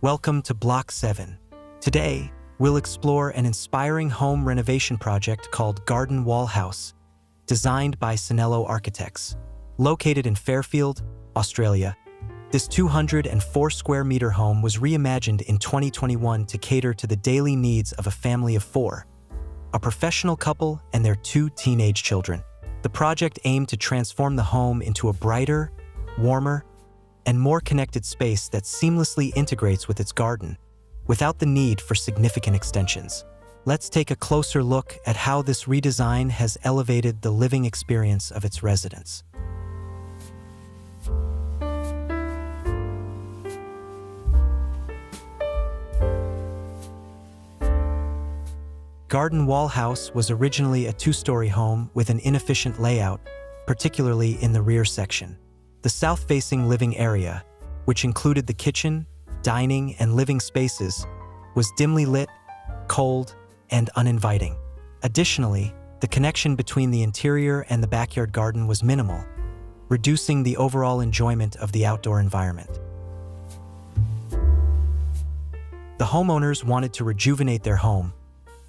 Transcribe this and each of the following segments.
Welcome to Block 7. Today, we'll explore an inspiring home renovation project called Garden Wall House, designed by Sonelo Architects. Located in Fairfield, Australia, this 204 square meter home was reimagined in 2021 to cater to the daily needs of a family of 4, a professional couple and their 2 teenage children. The project aimed to transform the home into a brighter, warmer, and more connected space that seamlessly integrates with its garden, without the need for significant extensions. Let's take a closer look at how this redesign has elevated the living experience of its residents. Garden Wall House was originally a 2-story home with an inefficient layout, particularly in the rear section. The south-facing living area, which included the kitchen, dining, and living spaces, was dimly lit, cold, and uninviting. Additionally, the connection between the interior and the backyard garden was minimal, reducing the overall enjoyment of the outdoor environment. The homeowners wanted to rejuvenate their home,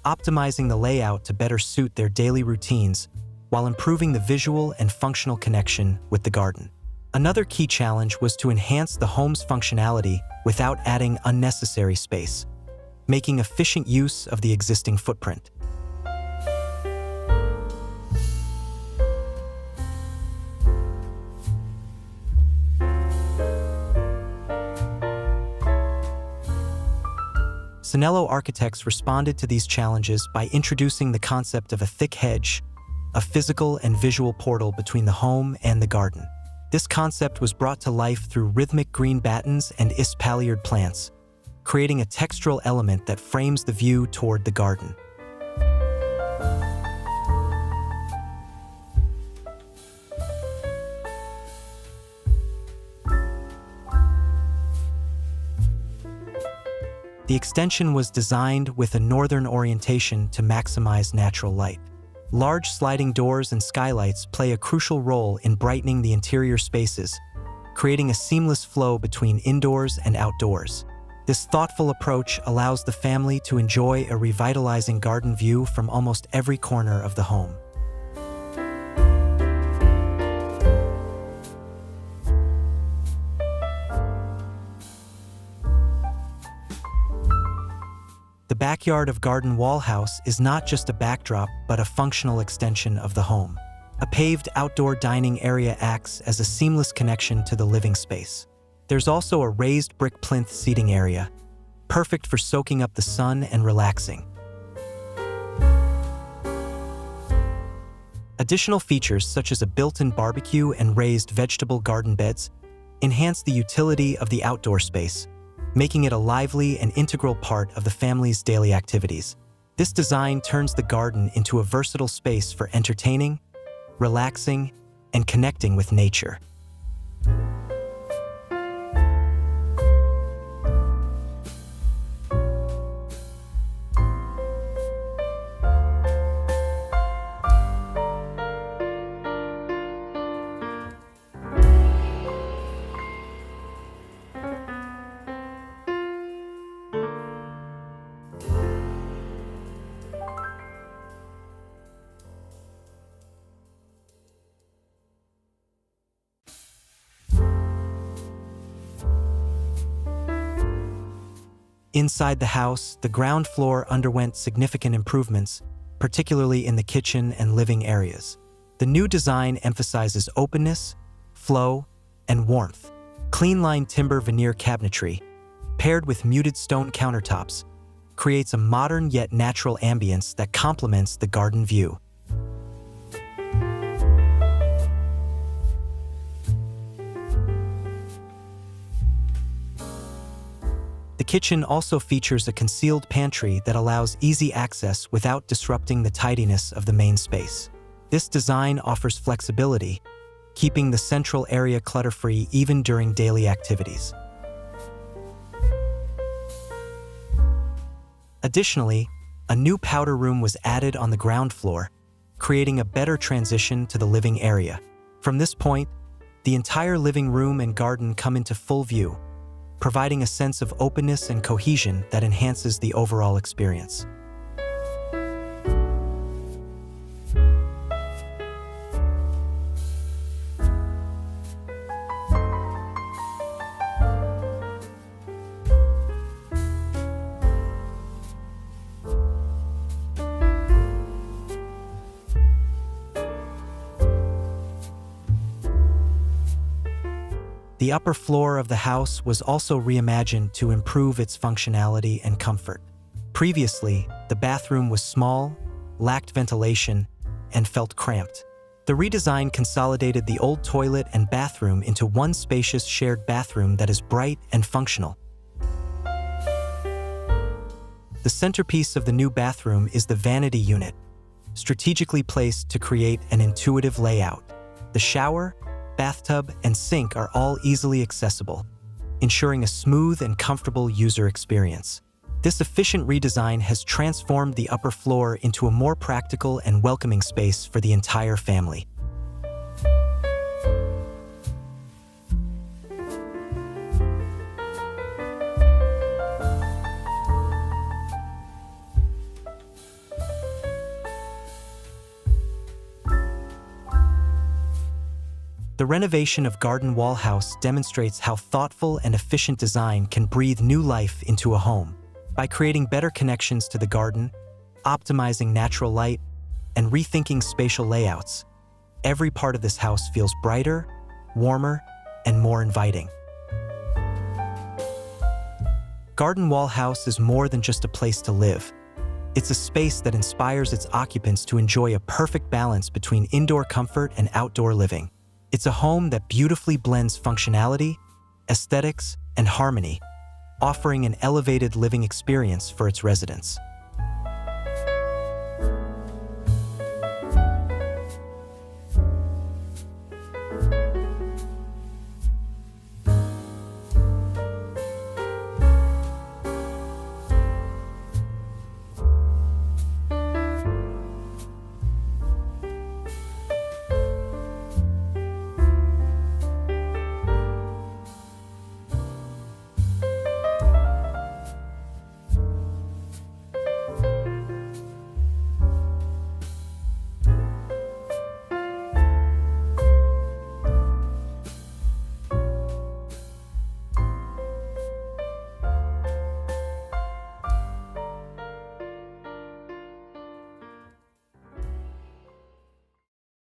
optimizing the layout to better suit their daily routines while improving the visual and functional connection with the garden. Another key challenge was to enhance the home's functionality without adding unnecessary space, making efficient use of the existing footprint. Sonelo Architects responded to these challenges by introducing the concept of a thick hedge, a physical and visual portal between the home and the garden. This concept was brought to life through rhythmic green battens and espaliered plants, creating a textural element that frames the view toward the garden. The extension was designed with a northern orientation to maximize natural light. Large sliding doors and skylights play a crucial role in brightening the interior spaces, creating a seamless flow between indoors and outdoors. This thoughtful approach allows the family to enjoy a revitalizing garden view from almost every corner of the home. The backyard of Garden Wall House is not just a backdrop, but a functional extension of the home. A paved outdoor dining area acts as a seamless connection to the living space. There's also a raised brick plinth seating area, perfect for soaking up the sun and relaxing. Additional features such as a built-in barbecue and raised vegetable garden beds enhance the utility of the outdoor space, making it a lively and integral part of the family's daily activities. This design turns the garden into a versatile space for entertaining, relaxing, and connecting with nature. Inside the house, the ground floor underwent significant improvements, particularly in the kitchen and living areas. The new design emphasizes openness, flow, and warmth. Clean-lined timber veneer cabinetry, paired with muted stone countertops, creates a modern yet natural ambience that complements the garden view. The kitchen also features a concealed pantry that allows easy access without disrupting the tidiness of the main space. This design offers flexibility, keeping the central area clutter-free even during daily activities. Additionally, a new powder room was added on the ground floor, creating a better transition to the living area. From this point, the entire living room and garden come into full view, providing a sense of openness and cohesion that enhances the overall experience. The upper floor of the house was also reimagined to improve its functionality and comfort. Previously, the bathroom was small, lacked ventilation, and felt cramped. The redesign consolidated the old toilet and bathroom into one spacious shared bathroom that is bright and functional. The centerpiece of the new bathroom is the vanity unit, strategically placed to create an intuitive layout. The shower, bathtub, and sink are all easily accessible, ensuring a smooth and comfortable user experience. This efficient redesign has transformed the upper floor into a more practical and welcoming space for the entire family. The renovation of Garden Wall House demonstrates how thoughtful and efficient design can breathe new life into a home. By creating better connections to the garden, optimizing natural light, and rethinking spatial layouts, every part of this house feels brighter, warmer, and more inviting. Garden Wall House is more than just a place to live. It's a space that inspires its occupants to enjoy a perfect balance between indoor comfort and outdoor living. It's a home that beautifully blends functionality, aesthetics, and harmony, offering an elevated living experience for its residents.